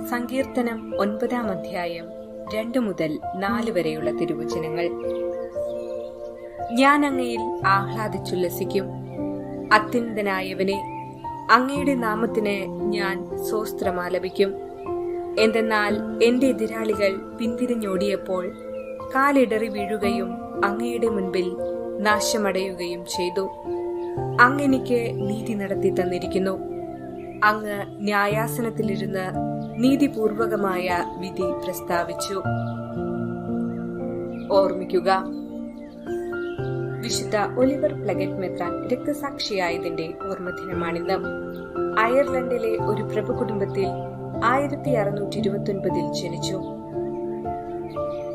സങ്കീർത്തനം 9-ാം അധ്യായം 2 മുതൽ 4 വരെയുള്ള തിരുവചനങ്ങൾ. ഞാൻ അങ്ങയിൽ ആഹ്ലാദിച്ചുല്ലസിക്കും. അത്യുന്നതനായവനെ, അങ്ങയുടെ നാമത്തിന് ഞാൻ സ്തോത്രമാലപിക്കും. എന്തെന്നാൽ എന്റെ എതിരാളികൾ പിന്തിരിഞ്ഞോടിയപ്പോൾ കാലിടറി വീഴുകയും അങ്ങയുടെ മുൻപിൽ നാശമടയുകയും ചെയ്തു. അങ്ങെനിക്ക് നീതി നടത്തി തന്നിരിക്കുന്നു. അങ്ങ് ന്യായാസനത്തിലിരുന്ന് നീതിപൂർവകമായ വിധി പ്രസ്താവിച്ചു. ഓർമ്മിക്കുക, വിശുദ്ധ ഒലിവർ പ്ലഗറ്റ് മെത്രാൻ രക്തസാക്ഷിയായതിന്റെ ഓർമ്മദിനമാണിന്ന്. അയർലൻഡിലെ ഒരു പ്രഭു കുടുംബത്തിൽ 1629 ജനിച്ചു.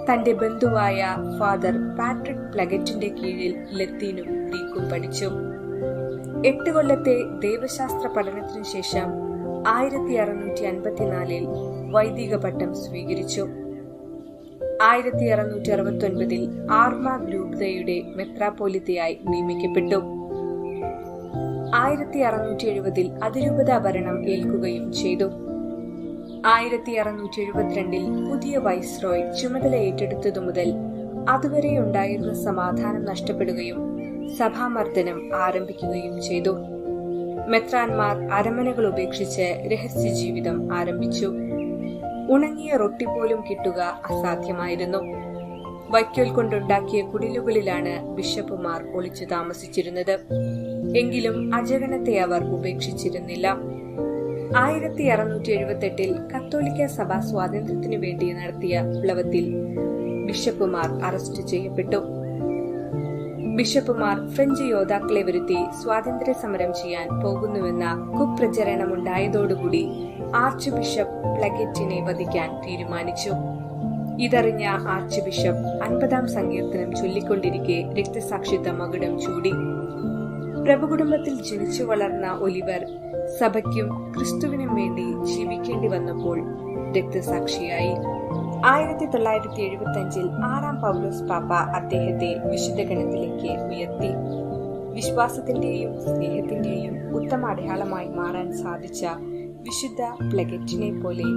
തന്റെ ബന്ധുവായ ഫാദർ പാട്രിക് പ്ലഗറ്റിന്റെ കീഴിൽ ലത്തീനും ഗ്രീക്കും പഠിച്ചു. 8 കൊല്ലത്തെ ദൈവശാസ്ത്ര പഠനത്തിനു ശേഷം 1654 വൈദിക പട്ടം സ്വീകരിച്ചു. 1669 ആർമാഗ് രൂപതയുടെ മെത്രാപ്പോലിത്തയായി നിയമിക്കപ്പെട്ടു. 1670 അതിരൂപതാ ഭരണം ഏൽക്കുകയും ചെയ്തു. 1672 പുതിയ വൈസ്രോയ് ചുമതല ഏറ്റെടുത്തതു മുതൽ അതുവരെയുണ്ടായിരുന്ന സമാധാനം നഷ്ടപ്പെടുകയും സഭാമർദ്ദനം ആരംഭിക്കുകയും ചെയ്തു. മെത്രാൻമാർ അരമനകൾ ഉപേക്ഷിച്ച് രഹസ്യ ജീവിതം ആരംഭിച്ചു. ഉണങ്ങിയ റൊട്ടി പോലും കിട്ടുക അസാധ്യമായിരുന്നു. വൈക്കോൽ കൊണ്ടുണ്ടാക്കിയ കുടിലുകളിലാണ് ബിഷപ്പുമാർ ഒളിച്ചു താമസിച്ചിരുന്നത്. എങ്കിലും അജഗണത്തെ അവർ ഉപേക്ഷിച്ചിരുന്നില്ല. 1678 കത്തോലിക്ക സഭാ സ്വാതന്ത്ര്യത്തിനു വേണ്ടി നടത്തിയ വിപ്ലവത്തിൽ ബിഷപ്പുമാർ അറസ്റ്റ് ചെയ്യപ്പെട്ടു. ബിഷപ്പുമാർ ഫ്രഞ്ച് യോദ്ധാക്കളെ വരുത്തി സ്വാതന്ത്ര്യ സമരം ചെയ്യാൻ പോകുന്നുവെന്ന കുപ്രചരണമുണ്ടായതോടുകൂടി ആർച്ച് ബിഷപ്പ് പ്ലഗറ്റിനെ വധിക്കാൻ തീരുമാനിച്ചു. ഇതറിഞ്ഞ ആർച്ച് ബിഷപ്പ് 50-ാം സങ്കീർത്തനം ചൊല്ലിക്കൊണ്ടിരിക്കെ രക്തസാക്ഷിത്വ മകുടം ചൂടി. പ്രഭുകുടുംബത്തിൽ ജനിച്ചു വളർന്ന ഒലിവർ സഭയ്ക്കും ക്രിസ്തുവിനും വേണ്ടി ജീവിക്കേണ്ടി വന്നപ്പോൾ രക്തസാക്ഷിയായി. 1975 6-ാം പൗലോസ് പാപ്പ അദ്ദേഹത്തെ വിശുദ്ധ ഗണത്തിലേക്ക് ഉയർത്തി. വിശ്വാസത്തിന്റെയും സ്നേഹത്തിന്റെയും ഉത്തമ അടയാളമായി മാറാൻ സാധിച്ച വിശുദ്ധ പ്ലഗറ്റിനെ പോലെ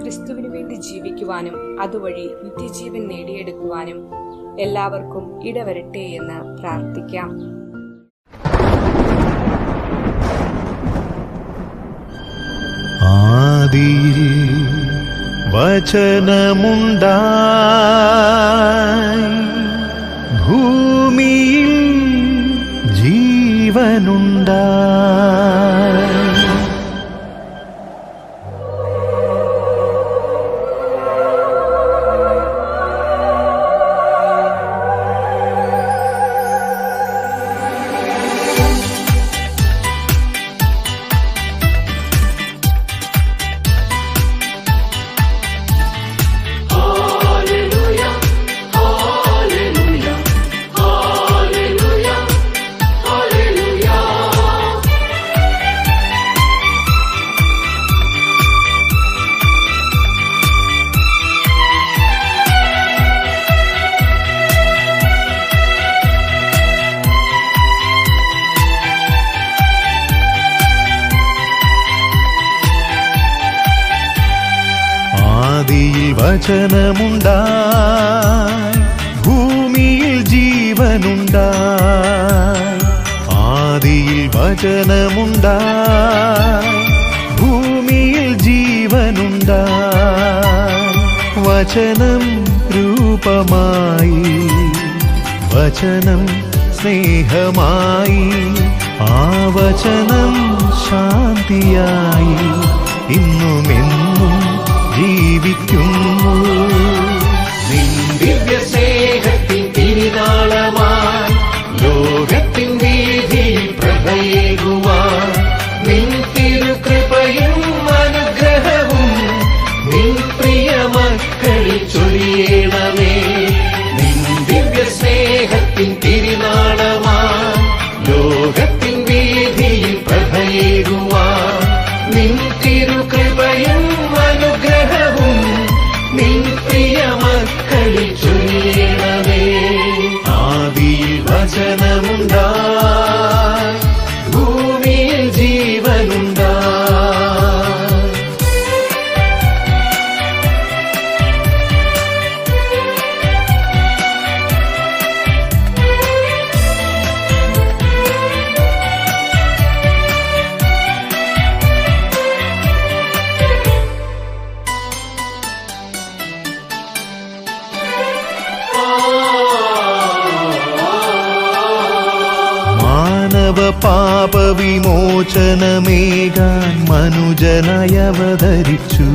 ക്രിസ്തുവിനു വേണ്ടി ജീവിക്കുവാനും അതുവഴി നിത്യജീവൻ നേടിയെടുക്കുവാനും എല്ലാവർക്കും ഇടവരട്ടെ എന്ന് പ്രാർത്ഥിക്കാം. ആദിയിൽ വചനമുണ്ടായി, ഭൂമിയിൽ ജീവനുണ്ടായി. വചനമുണ്ടായി, ഭൂമിയിൽ ജീവനുണ്ടായി. ആദിയിൽ വചനമുണ്ടായി, ഭൂമിയിൽ ജീവനുണ്ടായി. വചനം രൂപമായി, വചനം സ്നേഹമായി, ആ വചനം ശാന്തിയായി ഇന്നുമെന്നും ജീവിക്കുന്നു. ദിവ്യ സ്നേഹത്തിൻ തിരുനാളമായി ലോകത്തിൻ വീതിയിൽ പ്രഭയേകുവാൻ നിൻ തിരുകൃപയും അനുഗ്രഹവും നിൻ പ്രിയ മക്കളിൽ ചൊരിയണമേ. നിൻ ദിവ്യ സ്നേഹത്തിൻ തിരുനാളമായി ലോകത്തിൻ വീതിയിൽ പ്രഭയേകുവാൻ നിൻ പാപവിമോചനമേകാൻ മനുജനായി അവതരിച്ചു.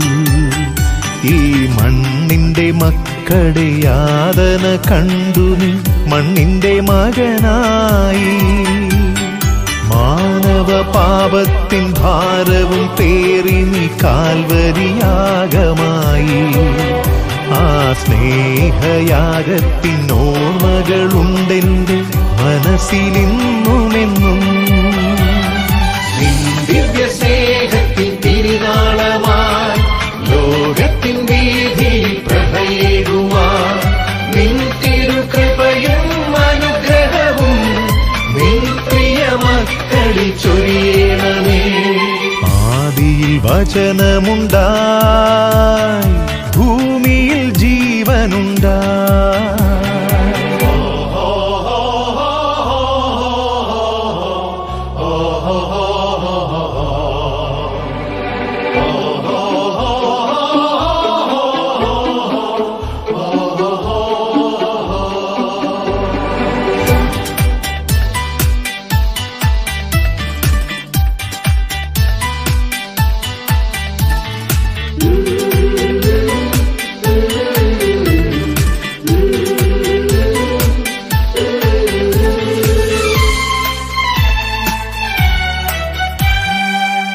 ഈ മണ്ണിന്റെ മക്കളുടെ യാതന കണ്ടു നീ മണ്ണിന്റെ മകനായി. മാനവ പാപത്തിൻ ഭാരവും പേറി നീ കാൽവരിയാഗമായി. ആ സ്നേഹയാഗത്തിൻ ഓർമ്മകളുണ്ടെന്റെ മനസ്സിലിന്നുമെന്നും. ദിവ്യ സ്നേഹത്തിൻ തിരുനാളമായി ലോകത്തിൻ വീതിയിൽ പ്രഭയേകുവാൻ നിൻ തിരുകൃപയും അനുഗ്രഹവും നിൻ പ്രിയ മക്കളിൽ ചൊരിയണമേ. ആദിയിൽ വചനമുണ്ടായി, ഭൂമിയിൽ ജീവനുണ്ടായി.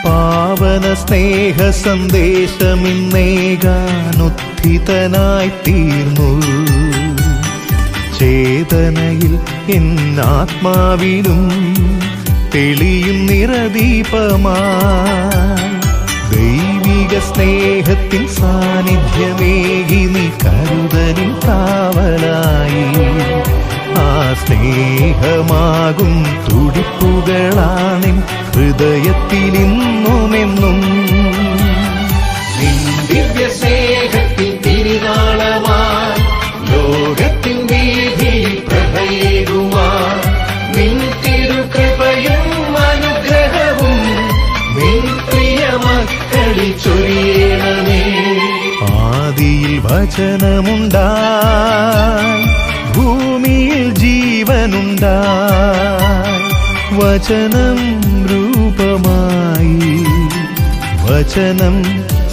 പാവന സ്നേഹ സന്ദേശമിന്നേകാനുദ്ധിതനായി തീർന്നു. ചേതനയിൽ എന്നാത്മാവിലും തെളിയും നിറദീപമായി. ദൈവിക സ്നേഹത്തിൻ സാന്നിധ്യമേകി നീ കരുതലിൻ കാവലായി. ആ സ്നേഹമാകും തുടിപ്പുകളാണിൻ ഹൃദയത്തിലിന്നുമെന്നും. ദിവ്യ സ്നേഹത്തിൻ തിരുനാളമായി ലോകത്തിൻ വീതിയിൽ പ്രഭയേകുവാൻ നിൻ തിരുകൃപയും അനുഗ്രഹവും നിൻ പ്രിയ മക്കളിൽ ചൊരിയണമേ. ആദിയിൽ വചനമുണ്ടായി, ഭൂമിയിൽ ജീവനുണ്ടായി. വചനം രൂപമായി, വചനം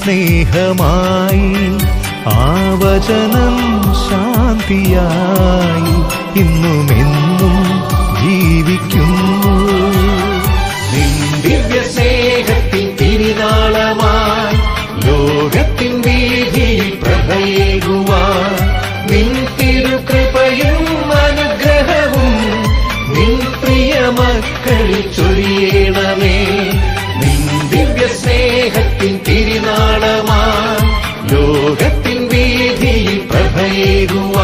സ്നേഹമായി. ആ വചനം ശാന്തിയായി ഇന്നുമെന്നും ജീവിക്കുന്നു. ദിവ്യ സ്നേഹത്തിൻ തിരുനാളമായി ലോകത്തിൻ വീതിയിൽ പ്രഭയേകുവാൻ നിൻ തിരുകൃപയും അനുഗ്രഹവും നിൻ പ്രിയ മക്കളിൽ ചൊരിയണമേ. നിൻ ദിവ്യ സ്നേഹത്തിൻ തിരുനാളമായി ലോകത്തിൻ വീതിയിൽ പ്രഭയേകുവാൻ